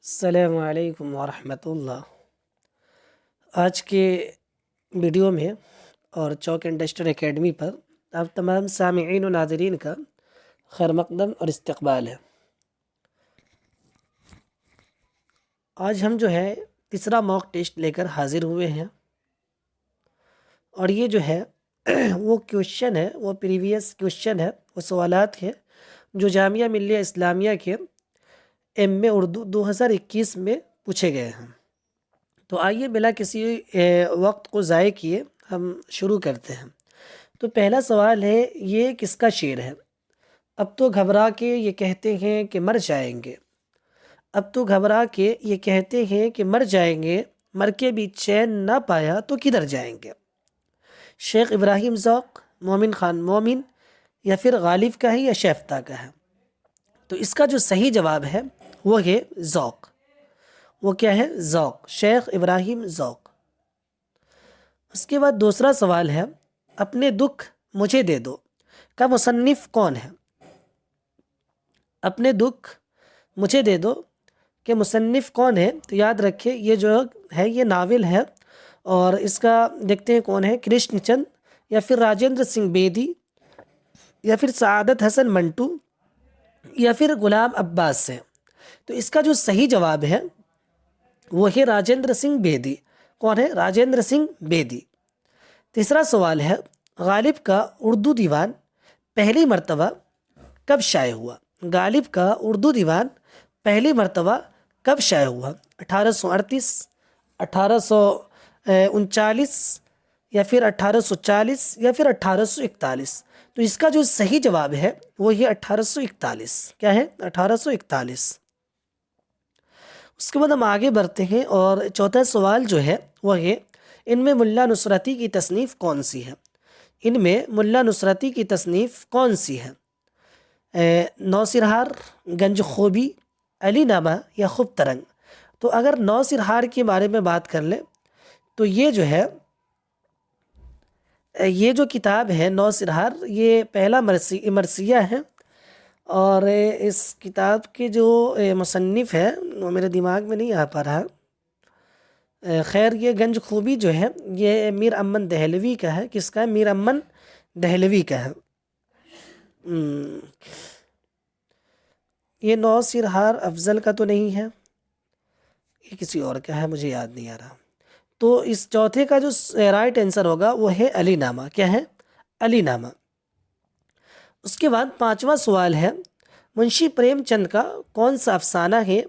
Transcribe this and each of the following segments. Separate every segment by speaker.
Speaker 1: السلام علیکم ورحمۃ اللہ۔ آج کے ویڈیو میں اور چوک انڈسٹر اکیڈمی پر آپ تمام سامعین و ناظرین کا خیر مقدم اور استقبال ہے۔ آج ہم جو ہے تیسرا موک ٹیسٹ لے کر حاضر ہوئے ہیں، اور یہ جو ہے وہ کویشچن ہے، وہ پریویس کویشچن ہے، وہ سوالات ہیں جو جامعہ ملیہ اسلامیہ کے ایم اردو 2021 میں پوچھے گئے ہیں۔ تو آئیے بلا کسی وقت کو ضائع کیے ہم شروع کرتے ہیں۔ تو پہلا سوال ہے، یہ کس کا شعر ہے؟ اب تو گھبرا کے یہ کہتے ہیں کہ مر جائیں گے، اب تو گھبرا کے یہ کہتے ہیں کہ مر جائیں گے، مر کے بھی چین نہ پایا تو کدھر جائیں گے؟ شیخ ابراہیم ذوق، مومن خان مومن، یا پھر غالب کا ہے یا شیفتہ کا ہے؟ تو اس کا جو صحیح جواب ہے وہ ہے ذوق۔ وہ کیا ہے؟ ذوق، شیخ ابراہیم ذوق۔ اس کے بعد دوسرا سوال ہے، اپنے دکھ مجھے دے دو کا مصنف کون ہے؟ اپنے دکھ مجھے دے دو کہ مصنف کون ہے؟ تو یاد رکھیں یہ جو ہے یہ ناول ہے، اور اس کا دیکھتے ہیں کون ہے، کرشن چند یا پھر راجندر سنگھ بیدی یا پھر سعادت حسن منٹو یا پھر غلام عباس سے۔ تو اس کا جو صحیح جواب ہے وہ ہے راجندر سنگھ بیدی۔ کون ہے؟ راجندر سنگھ بیدی۔ تیسرا سوال ہے، غالب کا اردو دیوان پہلی مرتبہ کب شائع ہوا؟ غالب کا اردو دیوان پہلی مرتبہ کب شائع ہوا؟ 1838، 1839 یا پھر 1840 یا پھر 1841؟ تو اس کا جو صحیح جواب ہے وہ یہ 1841۔ کیا ہے؟ 1841۔ اس کے بعد ہم آگے بڑھتے ہیں، اور چوتھا سوال جو ہے وہ ہے، ان میں ملا نصرتی کی تصنیف کون سی ہے؟ ان میں ملا نصرتی کی تصنیف کون سی ہے؟ نوسرہار، گنج خوبی، علی نامہ یا خوب ترنگ؟ تو اگر نوسرہار کے بارے میں بات کر لیں تو یہ جو ہے یہ جو کتاب ہے نوسرہار، یہ پہلا مرثیہ ہے، اور اس کتاب کے جو مصنف ہے وہ میرے دماغ میں نہیں آ پا رہا۔ خیر یہ گنج خوبی جو ہے یہ میر امن دہلوی کا ہے۔ کس کا ہے؟ میر امن دہلوی کا ہے۔ یہ نوسرہار افضل کا تو نہیں ہے، یہ کسی اور کا ہے، مجھے یاد نہیں آ رہا۔ تو اس چوتھے کا جو رائٹ آنسر ہوگا وہ ہے علی نامہ۔ کیا ہے؟ علی نامہ۔ اس کے بعد پانچواں سوال ہے، منشی پریم چند کا کون سا افسانہ ہے،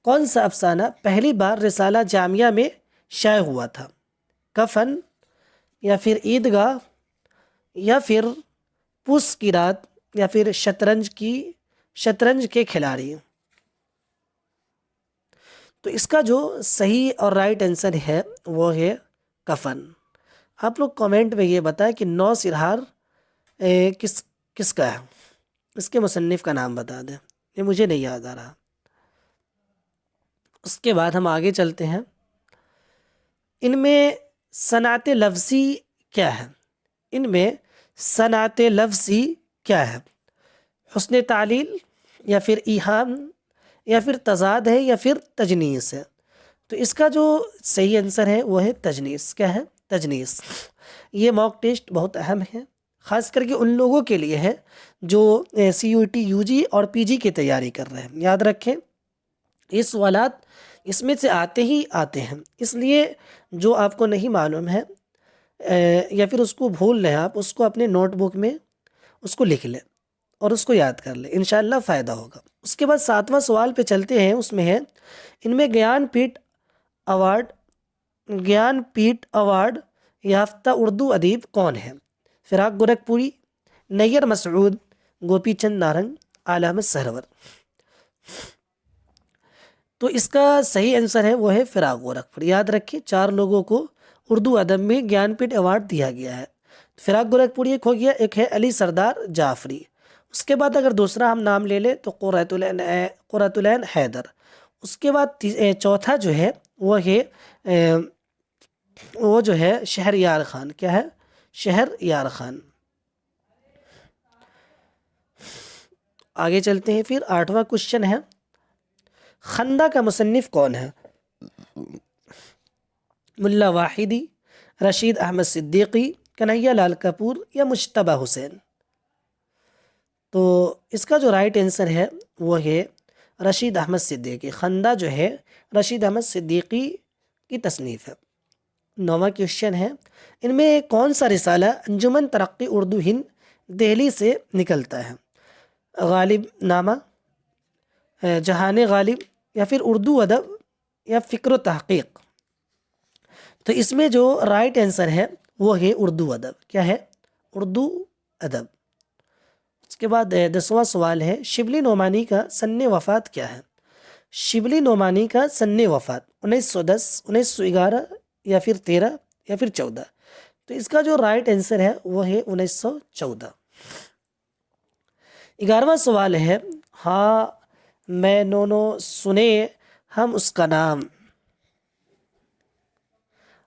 Speaker 1: کون سا افسانہ پہلی بار رسالہ جامعہ میں شائع ہوا تھا؟ کفن یا پھر عیدگاہ یا پھر پوس کی رات یا پھر شطرنج کے کھلاڑی؟ تو اس کا جو صحیح اور رائٹ آنسر ہے وہ ہے کفن۔ آپ لوگ کامنٹ میں یہ بتائیں کہ نوسرہار کس کا ہے، اس کے مصنف کا نام بتا دیں، یہ مجھے نہیں یاد آ رہا۔ اس کے بعد ہم آگے چلتے ہیں، ان میں صنعت لفظی کیا ہے؟ ان میں صنعت لفظی کیا ہے؟ حسن تعلیل یا پھر ایہام یا پھر تضاد ہے یا پھر تجنیس ہے؟ تو اس کا جو صحیح آنسر ہے وہ ہے تجنیس۔ کیا ہے؟ تجنیس۔ یہ موک ٹیسٹ بہت اہم ہے، خاص کر کے ان لوگوں کے لیے ہے جو CUET UG اور PG کی تیاری کر رہے ہیں۔ یاد رکھیں یہ سوالات اس میں سے آتے ہی آتے ہیں، اس لیے جو آپ کو نہیں معلوم ہے یا پھر اس کو بھول رہے ہیں آپ، اس کو اپنے نوٹ بک میں اس کو لکھ لیں اور اس کو یاد کر لیں، انشاءاللہ فائدہ ہوگا۔ اس کے بعد ساتواں سوال پہ چلتے ہیں، اس میں ہے، ان میں گیان پیٹھ ایوارڈ یافتہ اردو ادیب کون ہے؟ فراق گورکھپوری، نیر مسعود، گوپی چند نارنگ، علامہ سرور؟ تو اس کا صحیح آنسر ہے وہ ہے فراق گورکھپوری۔ یاد رکھیں 4 لوگوں کو اردو ادب میں گیان پیٹھ ایوارڈ دیا گیا ہے۔ فراق گورکھپوری ایک ہو گیا، ایک ہے علی سردار جعفری۔ اس کے بعد اگر دوسرا ہم نام لے لیں تو قرۃ العین حیدر۔ اس کے بعد چوتھا جو ہے وہ جو ہے شہریار خان۔ کیا ہے؟ شہریار خان۔ آگے چلتے ہیں، پھر 8واں کوشچن ہے، خندہ کا مصنف کون ہے؟ ملا واحدی، رشید احمد صدیقی، کنہیا لال کپور یا مجتبیٰ حسین؟ تو اس کا جو رائٹ آنسر ہے وہ ہے رشید احمد صدیقی۔ خندہ جو ہے رشید احمد صدیقی کی تصنیف ہے۔ 9واں کوشچن ہے، ان میں کون سا رسالہ انجمن ترقی اردو ہند دہلی سے نکلتا ہے؟ غالب نامہ، جہان غالب، یا پھر اردو ادب، یا فکر و تحقیق؟ تو اس میں جو رائٹ آنسر ہے وہ ہے اردو ادب۔ کیا ہے؟ اردو ادب۔ اس کے بعد 10واں سوال ہے، شبلی نعمانی کا سن وفات کیا ہے؟ شبلی نعمانی کا سن وفات 1910، 1911، یا پھر 13، یا پھر 14؟ تو اس کا جو رائٹ آنسر ہے وہ ہے 1914۔ 11واں سوال ہے، ہاں میں نونو سنے ہم اس کا نام،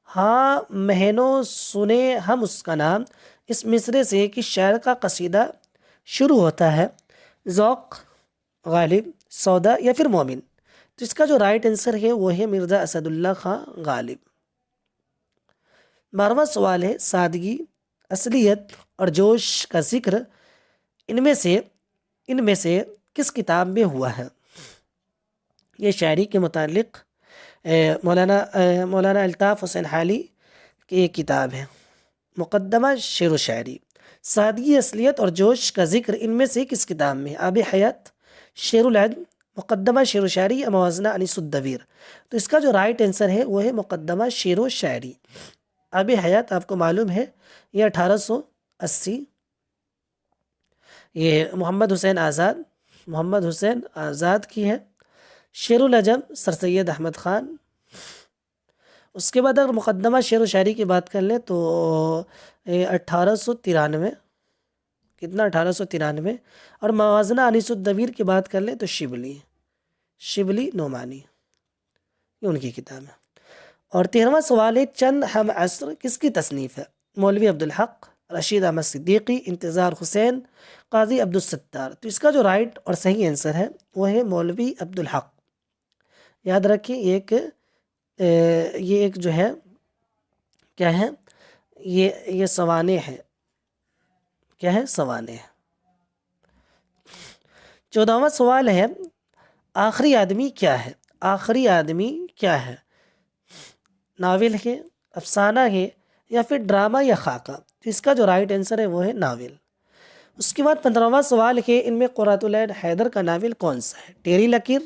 Speaker 1: ہاں مہینوں سنے ہم اس کا نام، اس مصرے سے کس شاعر کا قصیدہ شروع ہوتا ہے؟ ذوق، غالب، سودا، یا پھر مومن؟ تو اس کا جو رائٹ آنسر ہے وہ ہے مرزا اسد اللہ خان غالب۔ 12واں سوال ہے، سادگی، اصلیت اور جوش کا ذکر ان میں سے کس کتاب میں ہوا ہے؟ یہ شاعری کے متعلق مولانا الطاف حسین حالی کی ایک کتاب ہے، مقدمہ شعر و شاعری۔ سادگی، اصلیت اور جوش کا ذکر ان میں سے کس کتاب میں؟ آب حیات، شعر العدل، مقدمہ شعر و شاعری، یا موازنہ انیس الدویر؟ تو اس کا جو رائٹ آنسر ہے وہ ہے مقدمہ شعر و شاعری۔ آب حیات آپ کو معلوم ہے یہ 1880، یہ محمد حسین آزاد کی ہے۔ شعر العجم سر سید احمد خان۔ اس کے بعد اگر مقدمہ شعر و شاعری کی بات کر لیں تو 1893، کتنا 1893، اور موازنہ انیس الدویر کی بات کر لیں تو شبلی نعمانی، یہ ان کی کتاب ہے۔ اور 13واں سوال ہے، چند ہم عصر کس کی تصنیف ہے؟ مولوی عبدالحق، رشید احمد صدیقی، انتظار حسین، قاضی عبدالستار؟ تو اس کا جو رائٹ اور صحیح آنسر ہے وہ ہے مولوی عبدالحق۔ یاد رکھیں یہ ایک جو ہے کیا ہے، یہ سوانح ہے۔ کیا ہے؟ سوانح۔ 14واں سوال ہے، آخری آدمی کیا ہے؟ آخری آدمی کیا ہے؟ ناول ہے، افسانہ ہے، یا پھر ڈرامہ یا خاکہ؟ تو اس کا جو رائٹ آنسر ہے وہ ہے ناول۔ اس کے بعد 15واں سوال ہے، ان میں قرۃ العین حیدر کا ناول کون سا ہے؟ ٹیری لکیر،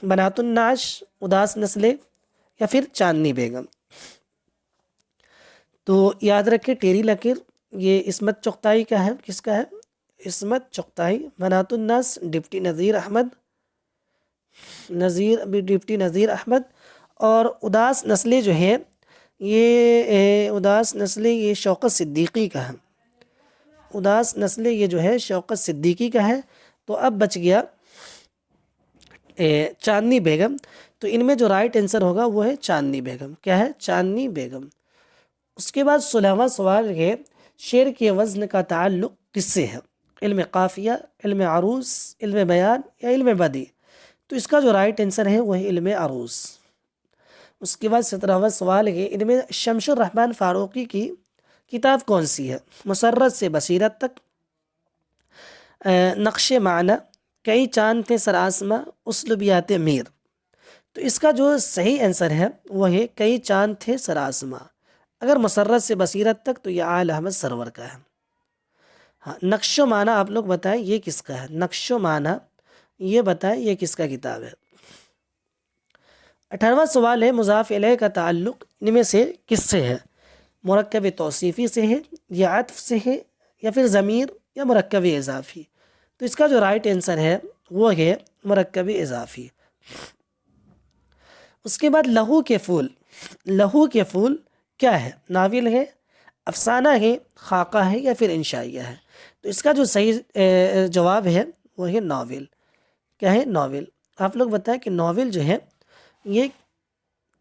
Speaker 1: بنات النعش، اداس نسلیں، یا پھر چاندنی بیگم؟ تو یاد رکھیں ٹیری لکیر یہ عصمت چغتائی کا ہے۔ کس کا ہے؟ عصمت چغتائی۔ بنات الناس ڈپٹی نذیر احمد۔ اور اداس نسلیں جو ہے یہ شوکت صدیقی کا ہے۔ اداس نسلیں یہ جو ہے شوکت صدیقی کا ہے۔ تو اب بچ گیا چاندنی بیگم۔ تو ان میں جو رائٹ آنسر ہوگا وہ ہے چاندنی بیگم۔ کیا ہے؟ چاندنی بیگم۔ اس کے بعد 16واں سوال ہے، شعر کے وزن کا تعلق کس سے ہے؟ علم قافیہ، علم عروض، علم بیان، یا علم بدیع؟ تو اس کا جو رائٹ آنسر ہے وہ ہے علم عروض۔ اس کے بعد 17واں سوال ہے، ان میں شمس الرحمن فاروقی کی کتاب کون سی ہے؟ مسرت سے بصیرت تک، نقش معنی، کئی چاند تھے سر آسماں، اسلوبیات میر؟ تو اس کا جو صحیح آنسر ہے وہ ہے کئی چاند تھے سر آسماں۔ اگر مسرت سے بصیرت تک تو یہ آل احمد سرور کا ہے۔ ہاں، نقش و معنی آپ لوگ بتائیں یہ کس کا ہے؟ نقش و معنی یہ بتائیں یہ کس کا کتاب ہے؟ 18واں سوال ہے، مضاف الیہ کا تعلق ان میں سے کس سے ہے؟ مرکب توصیفی سے ہے، یا عطف سے ہے، یا پھر ضمیر، یا مرکب اضافی؟ تو اس کا جو رائٹ آنسر ہے وہ ہے مرکب اضافی۔ اس کے بعد لہو کے پھول کیا ہے؟ ناول ہے، افسانہ ہے، خاکہ ہے، یا پھر انشائیہ ہے؟ تو اس کا جو صحیح جواب ہے وہ ہے ناول۔ کیا ہے؟ ناول۔ آپ لوگ بتائیں کہ ناول جو ہے یہ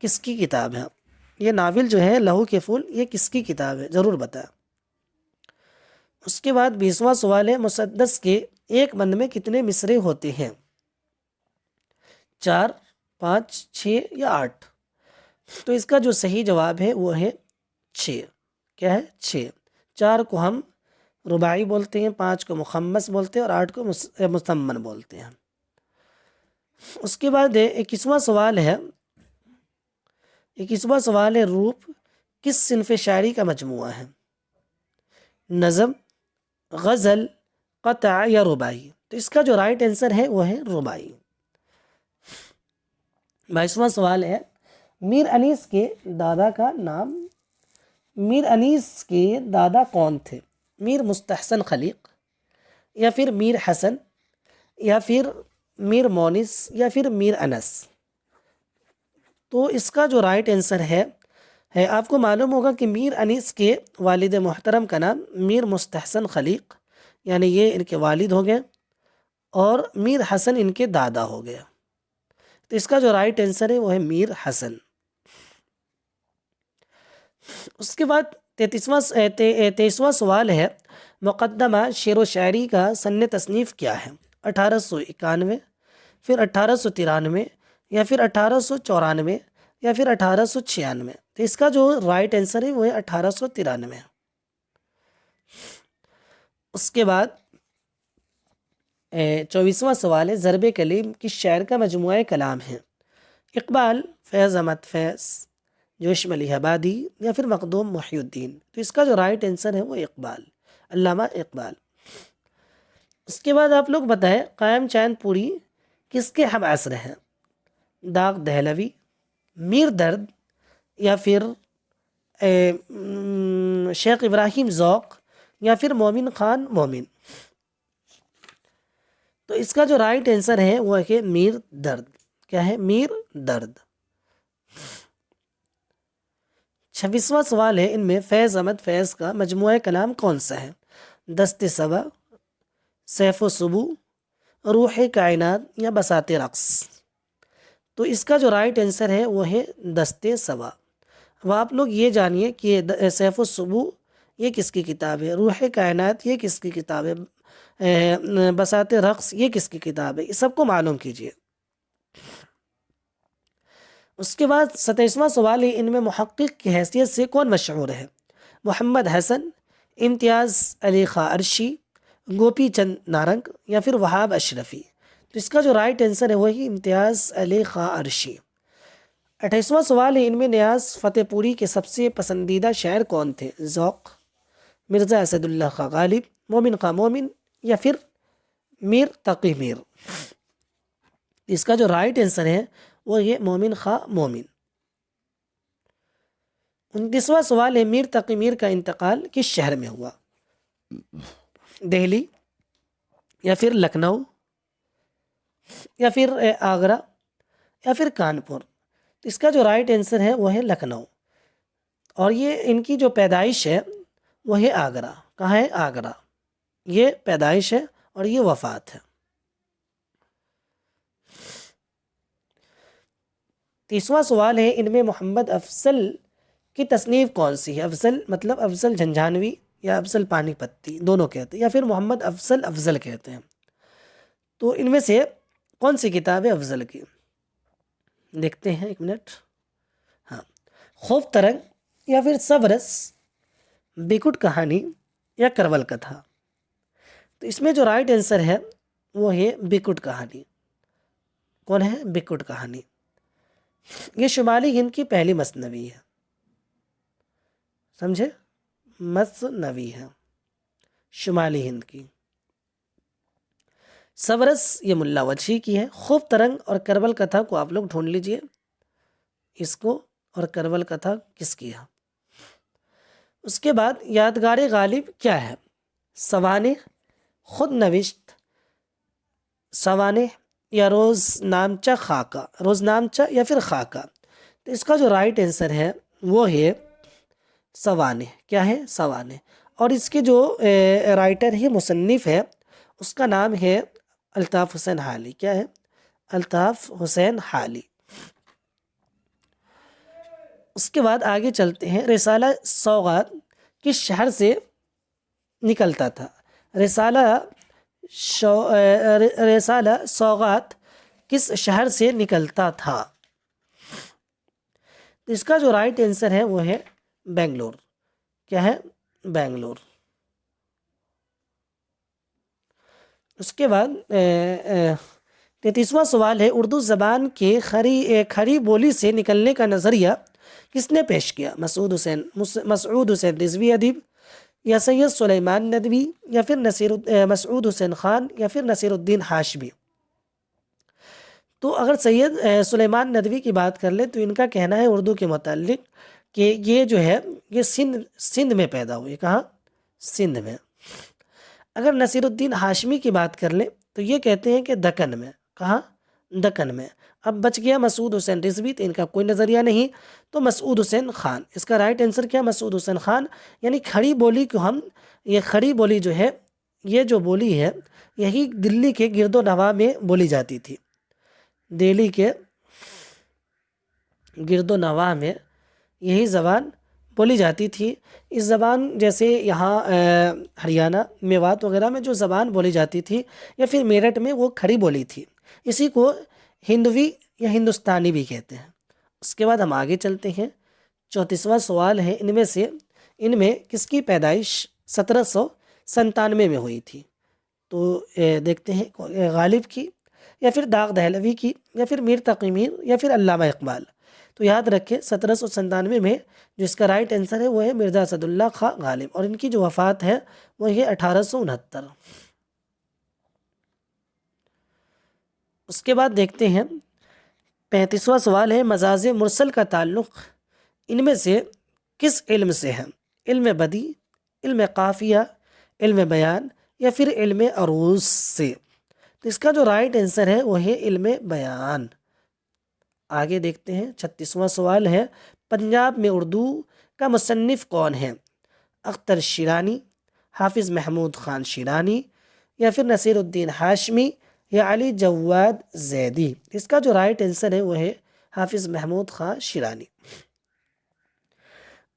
Speaker 1: کس کی کتاب ہے؟ یہ ناول جو ہے لہو کے پھول یہ کس کی کتاب ہے؟ ضرور بتائیں۔ اس کے بعد 20واں سوال ہے، مسدس کے ایک بند میں کتنے مصرے ہوتے ہیں؟ 4 5 6 یا 8؟ تو اس کا جو صحیح جواب ہے وہ ہے 6۔ کیا ہے؟ 6۔ 4 کو ہم رباعی بولتے ہیں، 5 کو مخمس بولتے ہیں، اور 8 کو مثمن بولتے ہیں۔ اس کے بعد 21واں سوال ہے، 21واں سوال ہے روپ کس صنف شاعری کا مجموعہ ہے؟ نظم، غزل، قطع یا رباعی؟ تو اس کا جو رائٹ آنسر ہے وہ ہے رباعی۔ 22واں سوال ہے میر انیس کے دادا کا نام، میر انیس کے دادا کون تھے؟ میر مستحسن خلیق، یا پھر میر حسن، یا پھر میر مونس، یا پھر میر انس؟ تو اس کا جو رائٹ آنسر ہے آپ کو معلوم ہوگا کہ میر انیس کے والد محترم کا نام میر مستحسن خلیق، یعنی یہ ان کے والد ہو گئے، اور میر حسن ان کے دادا ہو گئے۔ تو اس کا جو رائٹ آنسر ہے وہ ہے میر حسن۔ اس کے بعد 23واں سوال ہے مقدمہ شعر و شاعری کا سن تصنیف کیا ہے؟ 1891، پھر 1893، یا پھر 1894، یا پھر 1896؟ تو اس کا جو رائٹ آنسر ہے وہ ہے 1893۔ اس کے بعد 24واں سوال ہے ضرب کلیم کس شاعر کا مجموعہ کلام ہے؟ اقبال، فیض احمد فیض، جوشم علی آبادی، یا پھر مخدوم محی الدین؟ تو اس کا جو رائٹ آنسر ہے وہ اقبال، علامہ اقبال۔ اس کے بعد آپ لوگ بتائیں قائم چاند پوری کس کے ہم عصر ہیں؟ داغ دہلوی، میر درد، یا پھر شیخ ابراہیم ذوق، یا پھر مومن خان مومن؟ تو اس کا جو رائٹ آنسر ہے وہ ہے میر درد۔ کیا ہے؟ میر درد۔ 26واں سوال ہے ان میں فیض احمد فیض کا مجموعہ کلام کون سا ہے؟ دست صبا، سیف و سبو، روح کائنات، یا بساط رقص؟ تو اس کا جو رائٹ آنسر ہے وہ ہے دست صبا۔ اب آپ لوگ یہ جانیے کہ سیف و سبو یہ کس کی کتاب ہے، روح کائنات یہ کس کی کتاب ہے، بساط رقص یہ کس کی کتاب ہے، یہ سب کو معلوم کیجیے۔ اس کے بعد 27واں سوال ہے ان میں محقق کی حیثیت سے کون مشہور ہے؟ محمد حسن، امتیاز علی خاں عرشی، گوپی چند نارنگ، یا پھر وہاب اشرفی؟ تو اس کا جو رائٹ آنسر ہے وہی امتیاز علی خاں عرشی۔ 28واں سوال ہے ان میں نیاز فتح پوری کے سب سے پسندیدہ شاعر کون تھے؟ ذوق، مرزا اسد اللہ خاں غالب، مومن خاں مومن، یا پھر میر تقی میر؟ اس کا جو رائٹ آنسر ہے وہ یہ مومن خاں مومن۔ 29واں سوال ہے میر تقی میر کا انتقال کس شہر میں ہوا؟ دہلی، یا پھر لکھنؤ، یا پھر آگرہ، یا پھر کانپور؟ تو اس کا جو رائٹ آنسر ہے وہ ہے لکھنؤ، اور یہ ان کی جو پیدائش ہے وہ ہے آگرہ۔ کہاں ہے؟ آگرہ۔ یہ پیدائش ہے اور یہ وفات ہے۔ 30واں سوال ہے ان میں محمد افضل کی تصنیف کون سی ہے؟ افضل مطلب افضل جھنجھانوی یا افضل پانی پتی دونوں کہتے ہیں، یا پھر محمد افضل کہتے ہیں؟ تو ان میں سے کون سی کتاب ہے افضل کی؟ دیکھتے ہیں، ایک منٹ۔ ہاں، خوف ترنگ، یا پھر سبرس، بیکٹ کہانی، یا کرول کتھا؟ تو اس میں جو رائٹ آنسر ہے وہ ہے بیکٹ کہانی۔ کون ہے؟ بیکٹ کہانی۔ یہ شمالی ہند کی پہلی مثنوی ہے، سمجھے؟ مثنوی ہے شمالی ہند کی۔ سبرس یہ ملا وجہی کی ہے۔ خوب ترنگ اور کربل کتھا کو آپ لوگ ڈھونڈ لیجئے اس کو، اور کربل کتھا کس کی ہے۔ اس کے بعد یادگار غالب کیا ہے؟ سوانح، خود نوشت، سوانح، یا روز نامچہ خاکہ، روز نامچہ یا پھر خاکہ؟ تو اس کا جو رائٹ آنسر ہے وہ ہے سوانح۔ کیا ہے؟ سوانح۔ اور اس کے جو رائٹر ہے، مصنف ہے، اس کا نام ہے الطاف حسین حالی۔ کیا ہے؟ الطاف حسین حالی۔ اس کے بعد آگے چلتے ہیں، رسالہ سوغات کس شہر سے نکلتا تھا؟ رسالہ سوغات کس شہر سے نکلتا تھا؟ تو اس کا جو رائٹ آنسر ہے وہ ہے بنگلور. کیا ہے؟ بنگلور. اس کے بعد 33واں سوال ہے اردو زبان کے کھڑی بولی سے نکلنے کا نظریہ کس نے پیش کیا؟ مسعود حسین رضوی ادیب، یا سید سلیمان ندوی، یا پھر مسعود حسین خان، یا پھر نصیر الدین ہاشمی. تو اگر سید سلیمان ندوی کی بات کر لیں تو ان کا کہنا ہے اردو کے متعلق کہ یہ جو ہے یہ سندھ میں پیدا ہوئی. کہاں؟ سندھ میں. اگر نصیر الدین ہاشمی کی بات کر لیں تو یہ کہتے ہیں کہ دکن میں. کہاں؟ دکن میں. اب بچ گیا مسعود حسین رضوی، تو ان کا کوئی نظریہ نہیں، تو مسعود حسین خان. اس کا رائٹ آنسر کیا؟ مسعود حسین خان. یعنی کھڑی بولی کو یہ کھڑی بولی جو ہے، یہ جو بولی ہے یہی دلی کے گرد و نواح میں بولی جاتی تھی. دہلی کے گرد و نواح میں یہی زبان بولی جاتی تھی. اس زبان جیسے یہاں ہریانہ میوات وغیرہ میں جو زبان بولی جاتی تھی یا پھر میرٹھ میں وہ کھڑی بولی تھی، اسی کو ہندوی یا ہندوستانی بھی کہتے ہیں. اس کے بعد ہم آگے چلتے ہیں. 34واں سوال ہے ان میں کس کی پیدائش 1797 میں ہوئی تھی؟ تو دیکھتے ہیں غالب کی، یا پھر داغ دہلوی کی، یا پھر میر تقی میر، یا پھر علامہ اقبال. تو یاد رکھیں 1797 میں جو اس کا رائٹ آنسر ہے وہ ہے مرزا اسد اللہ خان غالب، اور ان کی جو وفات ہے وہ ہے 1869. اس کے بعد دیکھتے ہیں 35واں سوال ہے مجاز مرسل کا تعلق ان میں سے کس علم سے ہے؟ علم بدیع، علم قافیہ، علم بیان، یا پھر علم عروض سے. تو اس کا جو رائٹ آنسر ہے وہ ہے علم بیان. آگے دیکھتے ہیں 36واں سوال ہے پنجاب میں اردو کا مصنف کون ہے؟ اختر شیرانی، حافظ محمود خان شیرانی، یا پھر نصیر الدین ہاشمی، یا علی جواد زیدی. اس کا جو رائٹ آنسر ہے وہ ہے حافظ محمود خان شیرانی.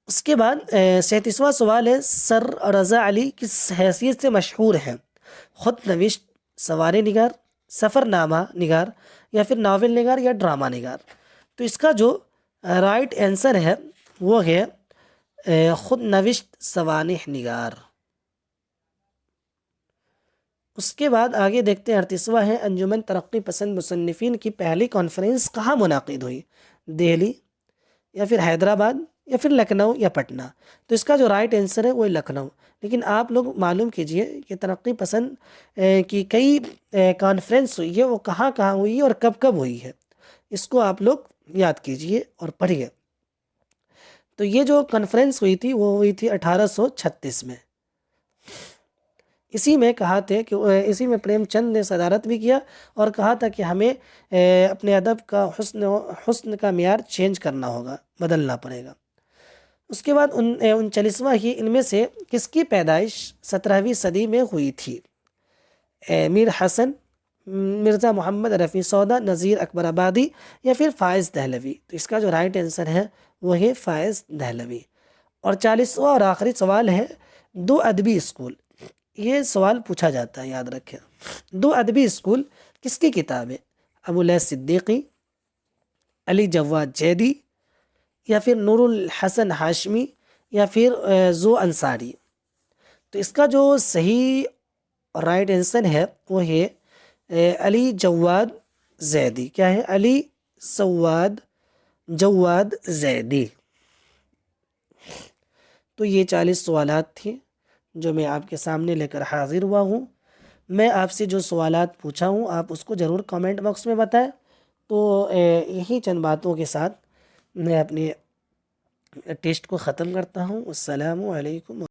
Speaker 1: اس کے بعد 37واں سوال ہے سر رضا علی کس حیثیت سے مشہور ہیں؟ خود نوشت، سوانح نگار، سفر نامہ نگار، یا پھر ناول نگار، یا ڈرامہ نگار. تو اس کا جو رائٹ آنسر ہے وہ ہے خود نوشت سوانح نگار. اس کے بعد آگے دیکھتے ہیں 38واں ہے انجمن ترقی پسند مصنفین کی پہلی کانفرنس کہاں منعقد ہوئی؟ دہلی، یا پھر حیدرآباد، یا پھر لکھنؤ، یا پٹنہ. تو اس کا جو رائٹ آنسر ہے وہ ہے لکھنؤ. لیکن آپ لوگ معلوم کیجئے کہ ترقی پسند کی کئی کانفرنس ہوئی ہے، وہ کہاں کہاں ہوئی ہے اور کب کب ہوئی ہے، اس کو آپ لوگ یاد کیجئے اور پڑھیے. تو یہ جو کانفرنس ہوئی تھی وہ ہوئی تھی 1836 میں. اسی میں کہا تھا کہ اسی میں پریم چند نے صدارت بھی کیا اور کہا تھا کہ ہمیں اپنے ادب کا حسن کا معیار چینج کرنا ہوگا، بدلنا پڑے گا. اس کے بعد 39واں ہی ان میں سے کس کی پیدائش 17ویں صدی میں ہوئی تھی؟ میر حسن، مرزا محمد رفیع سودا، نذیر اکبر آبادی، یا پھر فائز دہلوی. تو اس کا جو رائٹ آنسر ہے وہ ہے فائز دہلوی. اور 40واں اور آخری سوال ہے دو ادبی اسکول. یہ سوال پوچھا جاتا ہے، یاد رکھیں. دو ادبی اسکول کس کی کتاب ہے؟ ابو الیاس صدیقی، علی جواد زیدی، یا پھر نور الحسن ہاشمی، یا پھر ذو انصاری. تو اس کا جو صحیح رائٹ آنسر ہے وہ ہے علی جواد زیدی. کیا ہے؟ علی جواد زیدی. تو یہ 40 سوالات تھے جو میں آپ کے سامنے لے کر حاضر ہوا ہوں. میں آپ سے جو سوالات پوچھا ہوں آپ اس کو ضرور کامنٹ باکس میں بتائیں. تو یہی چند باتوں کے ساتھ میں اپنے ٹیسٹ کو ختم کرتا ہوں. السلام علیکم.